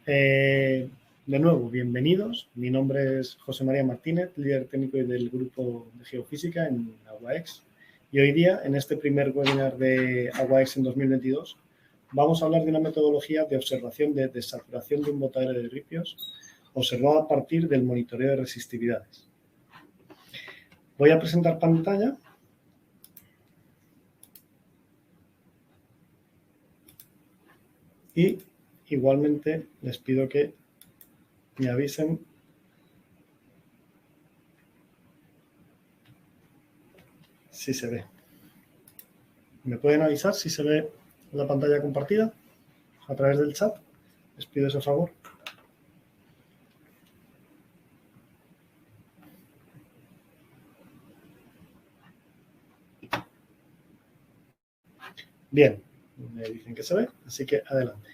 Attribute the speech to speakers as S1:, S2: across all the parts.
S1: De nuevo, bienvenidos. Mi nombre es José María Martínez, líder técnico del grupo de Geofísica en AguaX. Y hoy día, en este primer webinar de AguaX en 2022, vamos a hablar de una metodología de observación de desaturación de un botadero de ripios observada a partir del monitoreo de resistividades. Voy a presentar pantalla. Y igualmente les pido que me avisen si se ve. ¿Me pueden avisar si se ve la pantalla compartida a través del chat? Les pido ese favor. Bien, me dicen que se ve, así que adelante.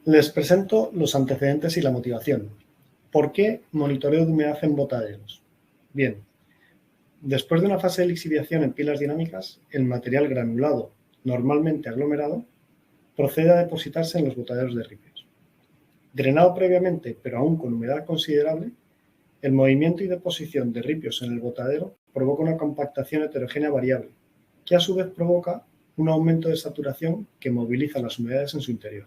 S1: Les presento los antecedentes y la motivación. ¿Por qué monitoreo de humedad en botaderos? Bien, después de una fase de lixiviación en pilas dinámicas, el material granulado, normalmente aglomerado, procede a depositarse en los botaderos de ripios. Drenado previamente, pero aún con humedad considerable, el movimiento y deposición de ripios en el botadero provoca una compactación heterogénea variable, que a su vez provoca un aumento de saturación que moviliza las humedades en su interior.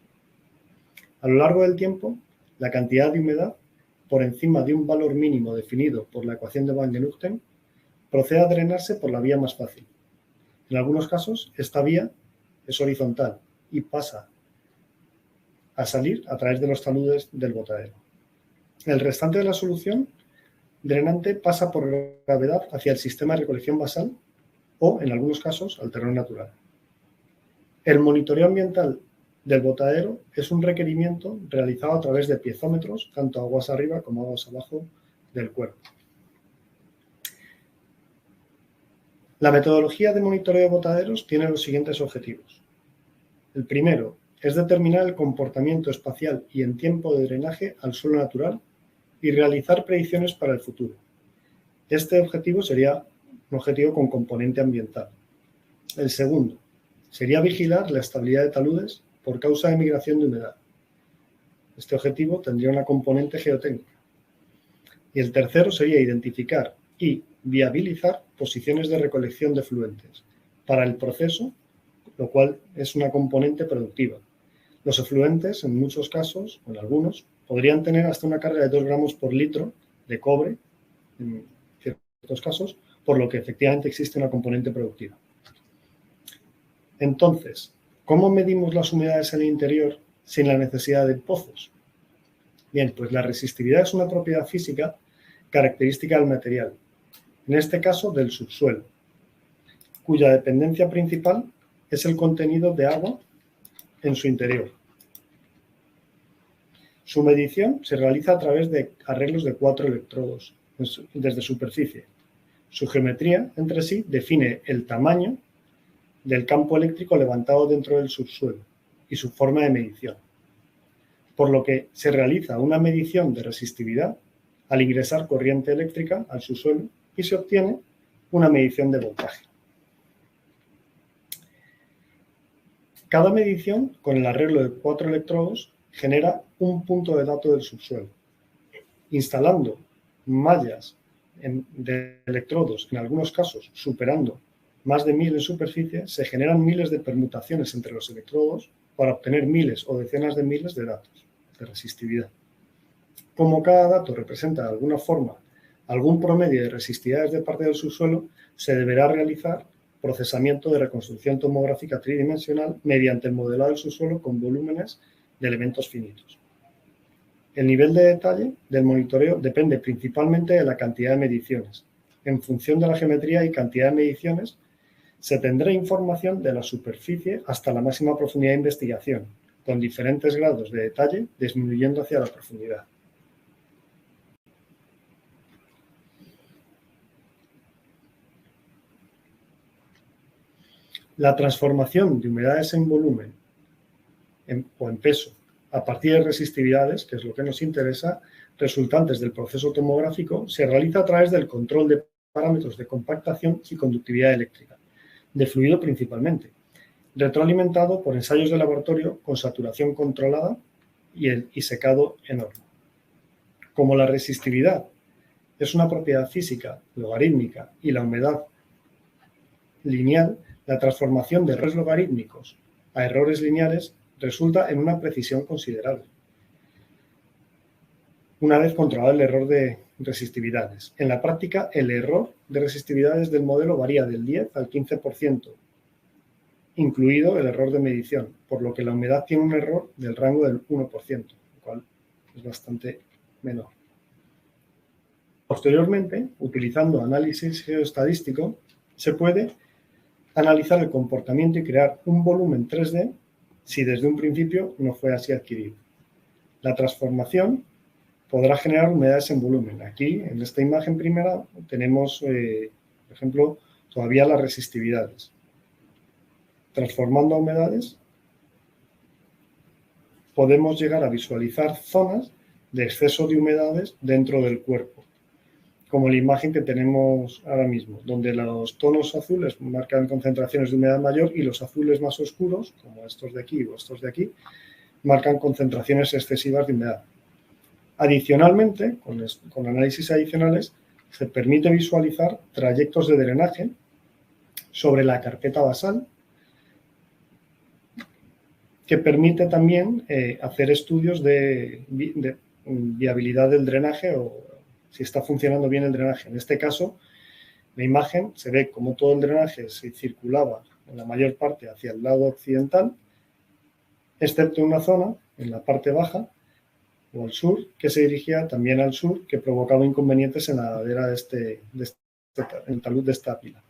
S1: A lo largo del tiempo, la cantidad de humedad, por encima de un valor mínimo definido por la ecuación de Van Genuchten, procede a drenarse por la vía más fácil. En algunos casos, esta vía es horizontal y pasa a salir a través de los taludes del botadero. El restante de la solución drenante pasa por gravedad hacia el sistema de recolección basal o, en algunos casos, al terreno natural. El monitoreo ambiental del botadero es un requerimiento realizado a través de piezómetros, tanto aguas arriba como aguas abajo del cuerpo. La metodología de monitoreo de botaderos tiene los siguientes objetivos. El primero es determinar el comportamiento espacial y en tiempo de drenaje al suelo natural y realizar predicciones para el futuro. Este objetivo sería un objetivo con componente ambiental. El segundo sería vigilar la estabilidad de taludes por causa de migración de humedad. Este objetivo tendría una componente geotécnica. Y el tercero sería identificar y viabilizar posiciones de recolección de efluentes para el proceso, lo cual es una componente productiva. Los efluentes, en muchos casos, o en algunos, podrían tener hasta una carga de 2 gramos por litro de cobre, en ciertos casos, por lo que efectivamente existe una componente productiva. Entonces, ¿cómo medimos las humedades en el interior sin la necesidad de pozos? Bien, pues la resistividad es una propiedad física característica del material, en este caso del subsuelo, cuya dependencia principal es el contenido de agua en su interior. Su medición se realiza a través de arreglos de 4 electrodos desde superficie. Su geometría entre sí define el tamaño del campo eléctrico levantado dentro del subsuelo y su forma de medición, por lo que se realiza una medición de resistividad al ingresar corriente eléctrica al subsuelo y se obtiene una medición de voltaje. Cada medición, con el arreglo de 4 electrodos, genera un punto de dato del subsuelo. Instalando mallas de electrodos, en algunos casos superando más de 1000 en superficie, se generan miles de permutaciones entre los electrodos para obtener miles o decenas de miles de datos de resistividad. Como cada dato representa de alguna forma algún promedio de resistividades de parte del subsuelo, se deberá realizar procesamiento de reconstrucción tomográfica tridimensional mediante el modelado del subsuelo con volúmenes de elementos finitos. El nivel de detalle del monitoreo depende principalmente de la cantidad de mediciones. En función de la geometría y cantidad de mediciones, se tendrá información de la superficie hasta la máxima profundidad de investigación, con diferentes grados de detalle disminuyendo hacia la profundidad. La transformación de humedades en volumen o en peso a partir de resistividades, que es lo que nos interesa, resultantes del proceso tomográfico, se realiza a través del control de parámetros de compactación y conductividad eléctrica, de fluido principalmente, retroalimentado por ensayos de laboratorio con saturación controlada y secado en horno. Como la resistividad es una propiedad física logarítmica y la humedad lineal, la transformación de errores logarítmicos a errores lineales resulta en una precisión considerable, una vez controlado el error de resistividades. En la práctica, el error de resistividades del modelo varía del 10 al 15%, incluido el error de medición, por lo que la humedad tiene un error del rango del 1%, lo cual es bastante menor. Posteriormente, utilizando análisis geoestadístico, se puede analizar el comportamiento y crear un volumen 3D si desde un principio no fue así adquirido. La transformación podrá generar humedades en volumen. Aquí, en esta imagen primera, tenemos, por ejemplo, todavía las resistividades. Transformando a humedades, podemos llegar a visualizar zonas de exceso de humedades dentro del cuerpo, como la imagen que tenemos ahora mismo, donde los tonos azules marcan concentraciones de humedad mayor y los azules más oscuros, como estos de aquí o estos de aquí, marcan concentraciones excesivas de humedad. Adicionalmente, con análisis adicionales, se permite visualizar trayectos de drenaje sobre la carpeta basal, que permite también hacer estudios de viabilidad del drenaje o si está funcionando bien el drenaje. En este caso, la imagen se ve como todo el drenaje se circulaba en la mayor parte hacia el lado occidental, excepto una zona en la parte baja o al sur, que se dirigía también al sur, que provocaba inconvenientes en la ladera en el talud de esta pila.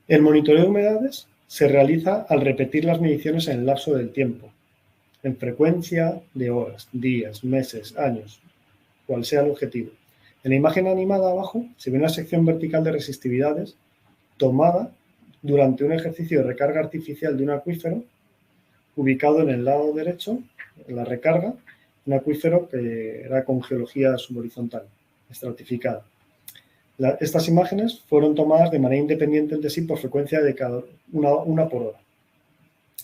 S1: El monitoreo de humedades se realiza al repetir las mediciones en el lapso del tiempo, en frecuencia de horas, días, meses, años, cual sea el objetivo. En la imagen animada abajo se ve una sección vertical de resistividades tomada durante un ejercicio de recarga artificial de un acuífero ubicado en el lado derecho, en la recarga, un acuífero que era con geología subhorizontal, estratificada. Estas imágenes fueron tomadas de manera independiente entre sí por frecuencia de cada una por hora.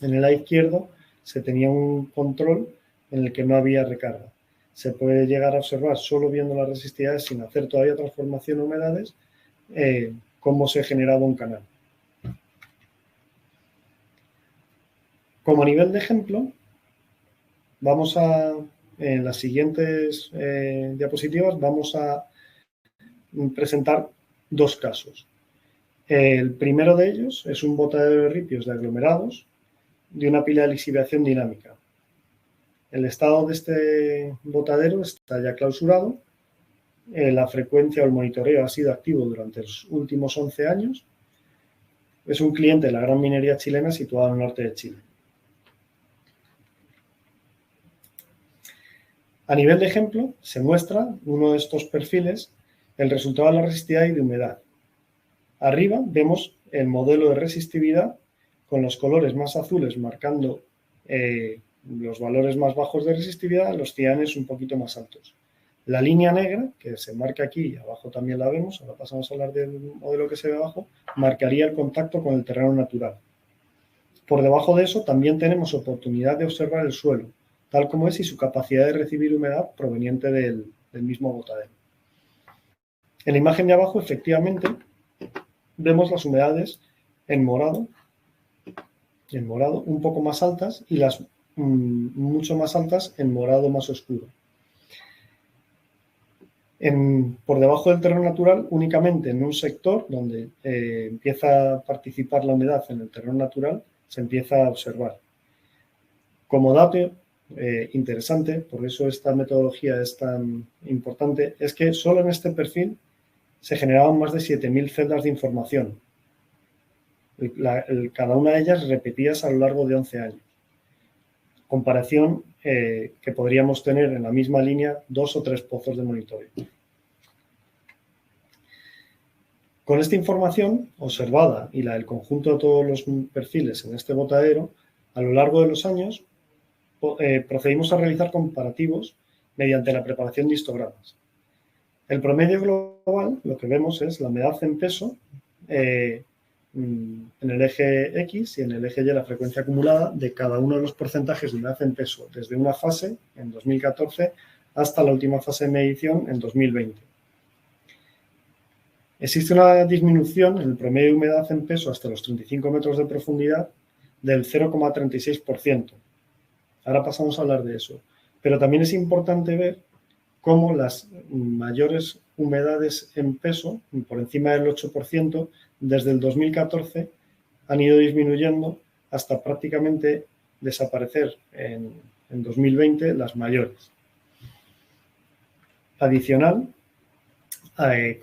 S1: En el lado izquierdo se tenía un control en el que no había recarga. Se puede llegar a observar, solo viendo las resistividades, sin hacer todavía transformación de humedades, cómo se generaba un canal. Como nivel de ejemplo, en las siguientes diapositivas, vamos a presentar dos casos. El primero de ellos es un botadero de ripios de aglomerados de una pila de lixiviación dinámica. El estado de este botadero está ya clausurado. La frecuencia o el monitoreo ha sido activo durante los últimos 11 años. Es un cliente de la gran minería chilena situado en el norte de Chile. A nivel de ejemplo, se muestra uno de estos perfiles el resultado de la resistividad y de humedad. Arriba vemos el modelo de resistividad con los colores más azules marcando los valores más bajos de resistividad, los cianes un poquito más altos. La línea negra, que se marca aquí y abajo también la vemos, ahora pasamos a hablar del modelo que se ve abajo, marcaría el contacto con el terreno natural. Por debajo de eso también tenemos oportunidad de observar el suelo, tal como es y su capacidad de recibir humedad proveniente del mismo botadero. En la imagen de abajo, efectivamente, vemos las humedades en morado un poco más altas y las mucho más altas en morado más oscuro. Por debajo del terreno natural, únicamente en un sector donde empieza a participar la humedad en el terreno natural, se empieza a observar. Como dato interesante, por eso esta metodología es tan importante, es que solo en este perfil se generaban más de 7.000 celdas de información. Cada una de ellas repetidas a lo largo de 11 años. Comparación que podríamos tener en la misma línea 2 o 3 pozos de monitoreo. Con esta información observada y la del conjunto de todos los perfiles en este botadero, a lo largo de los años procedimos a realizar comparativos mediante la preparación de histogramas. El promedio global, lo que vemos es la humedad en peso en el eje X y en el eje Y la frecuencia acumulada de cada uno de los porcentajes de humedad en peso desde una fase, en 2014, hasta la última fase de medición, en 2020. Existe una disminución en el promedio de humedad en peso hasta los 35 metros de profundidad del 0,36%. Ahora pasamos a hablar de eso. Pero también es importante ver cómo las mayores humedades en peso, por encima del 8%, desde el 2014 han ido disminuyendo hasta prácticamente desaparecer en 2020 las mayores. Adicional,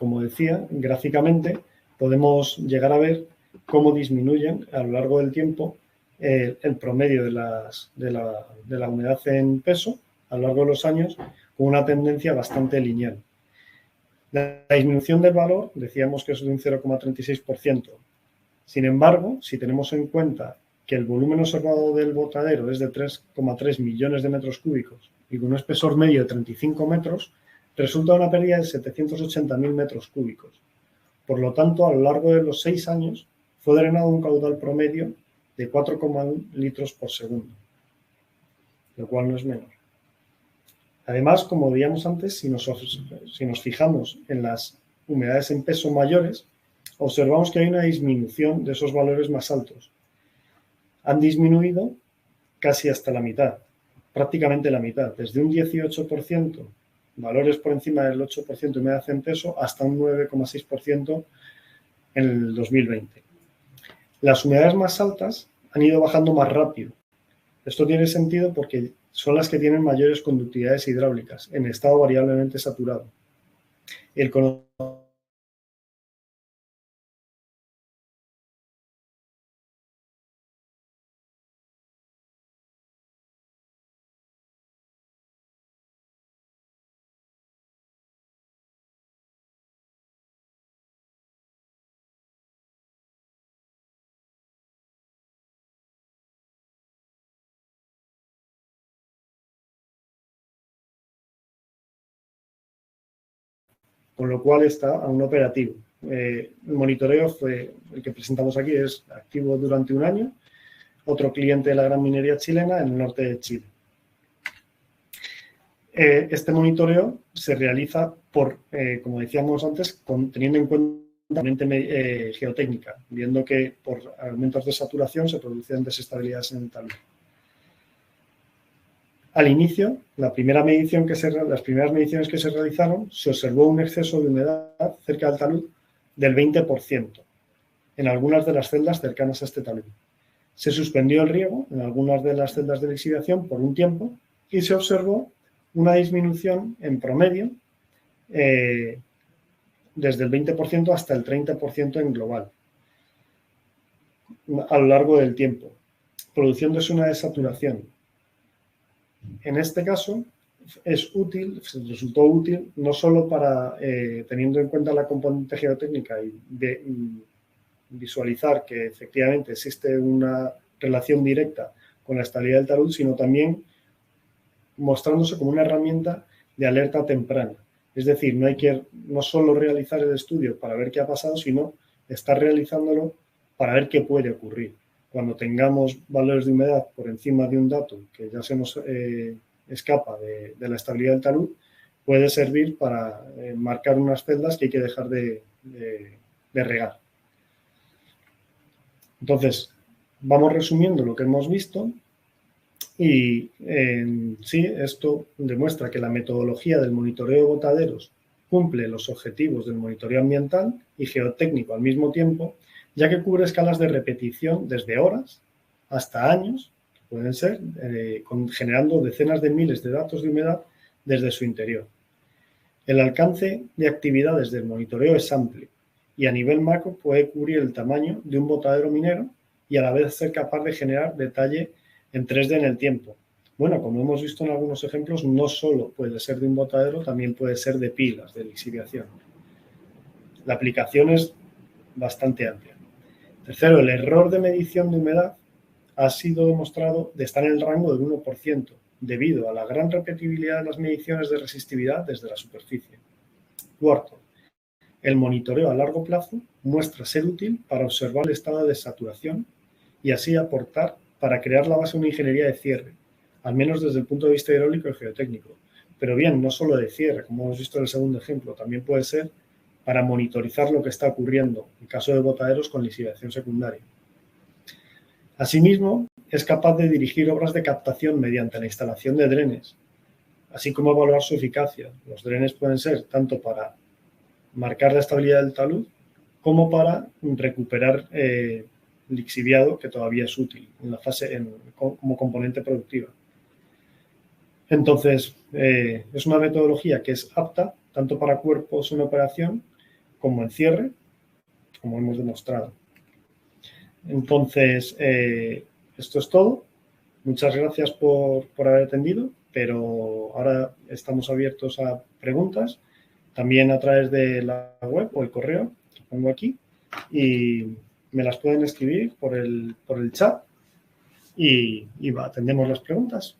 S1: como decía, gráficamente podemos llegar a ver cómo disminuyen a lo largo del tiempo el promedio de la humedad en peso a lo largo de los años, con una tendencia bastante lineal. La disminución del valor, decíamos que es de un 0,36%. Sin embargo, si tenemos en cuenta que el volumen observado del botadero es de 3,3 millones de metros cúbicos y con un espesor medio de 35 metros, resulta una pérdida de 780.000 metros cúbicos. Por lo tanto, a lo largo de los 6 años, fue drenado un caudal promedio de 4,1 litros por segundo, lo cual no es menor. Además, como veíamos antes, si nos fijamos en las humedades en peso mayores, observamos que hay una disminución de esos valores más altos. Han disminuido casi hasta la mitad, prácticamente la mitad, desde un 18%, valores por encima del 8% de humedad en peso, hasta un 9,6% en el 2020. Las humedades más altas han ido bajando más rápido. Esto tiene sentido porque son las que tienen mayores conductividades hidráulicas en estado variablemente saturado. El con lo cual está aún operativo. El monitoreo fue el que presentamos aquí, es activo durante un año. Otro cliente de la gran minería chilena en el norte de Chile. Este monitoreo se realiza como decíamos antes, teniendo en cuenta la componente geotécnica, viendo que por aumentos de saturación se producen desestabilidades en el talud. Al inicio, las primeras mediciones que se realizaron, se observó un exceso de humedad cerca del talud del 20% en algunas de las celdas cercanas a este talud. Se suspendió el riego en algunas de las celdas de lixiviación por un tiempo y se observó una disminución en promedio desde el 20% hasta el 30% en global a lo largo del tiempo, produciéndose una desaturación. En este caso, resultó útil no solo para, teniendo en cuenta la componente geotécnica y visualizar que efectivamente existe una relación directa con la estabilidad del talud, sino también mostrándose como una herramienta de alerta temprana. Es decir, no solo realizar el estudio para ver qué ha pasado, sino estar realizándolo para ver qué puede ocurrir. Cuando tengamos valores de humedad por encima de un dato que ya se nos escapa de la estabilidad del talud, puede servir para marcar unas celdas que hay que dejar de regar. Entonces, vamos resumiendo lo que hemos visto y sí, esto demuestra que la metodología del monitoreo de botaderos cumple los objetivos del monitoreo ambiental y geotécnico al mismo tiempo, ya que cubre escalas de repetición desde horas hasta años, pueden ser, generando decenas de miles de datos de humedad desde su interior. El alcance de actividades del monitoreo es amplio y a nivel macro puede cubrir el tamaño de un botadero minero y a la vez ser capaz de generar detalle en 3D en el tiempo. Bueno, como hemos visto en algunos ejemplos, no solo puede ser de un botadero, también puede ser de pilas de lixiviación. La aplicación es bastante amplia. Tercero, el error de medición de humedad ha sido demostrado de estar en el rango del 1%, debido a la gran repetibilidad de las mediciones de resistividad desde la superficie. Cuarto, El monitoreo a largo plazo muestra ser útil para observar el estado de saturación y así aportar para crear la base de una ingeniería de cierre, al menos desde el punto de vista hidráulico y geotécnico. Pero bien, no solo de cierre, como hemos visto en el segundo ejemplo, también puede ser para monitorizar lo que está ocurriendo en caso de botaderos con lixiviación secundaria. Asimismo, es capaz de dirigir obras de captación mediante la instalación de drenes, así como evaluar su eficacia. Los drenes pueden ser tanto para marcar la estabilidad del talud como para recuperar lixiviado que todavía es útil en la fase como componente productiva. Entonces, es una metodología que es apta tanto para cuerpos en operación como en cierre, como hemos demostrado. Entonces, esto es todo. Muchas gracias por haber atendido, pero ahora estamos abiertos a preguntas, también a través de la web o el correo que pongo aquí, y me las pueden escribir por el chat y atendemos las preguntas.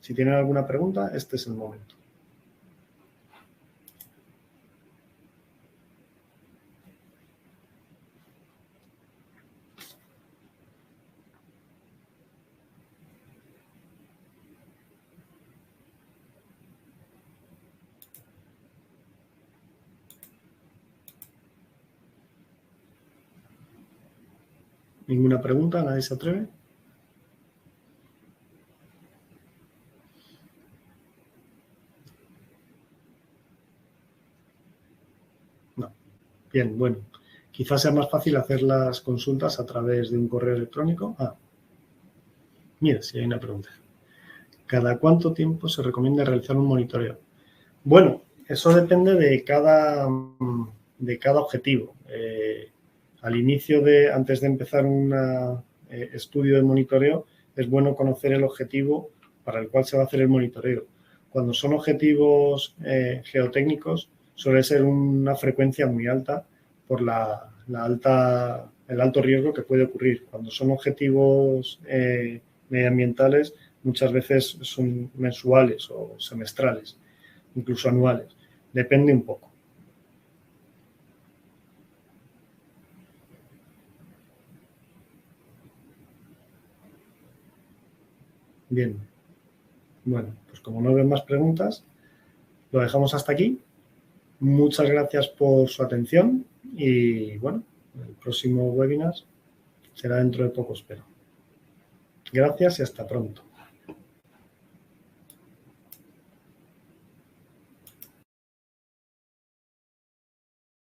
S1: Si tienen alguna pregunta, este es el momento. ¿Ninguna pregunta? ¿Nadie se atreve? No. Bien, bueno. Quizás sea más fácil hacer las consultas a través de un correo electrónico. Mira, si hay una pregunta. ¿Cada cuánto tiempo se recomienda realizar un monitoreo? Bueno, eso depende de cada objetivo. Al inicio antes de empezar un estudio de monitoreo, es bueno conocer el objetivo para el cual se va a hacer el monitoreo. Cuando son objetivos geotécnicos, suele ser una frecuencia muy alta por el alto riesgo que puede ocurrir. Cuando son objetivos medioambientales, muchas veces son mensuales o semestrales, incluso anuales. Depende un poco. Bien. Bueno, pues como no ven más preguntas, lo dejamos hasta aquí. Muchas gracias por su atención y, bueno, el próximo webinar será dentro de poco, espero. Gracias y hasta pronto.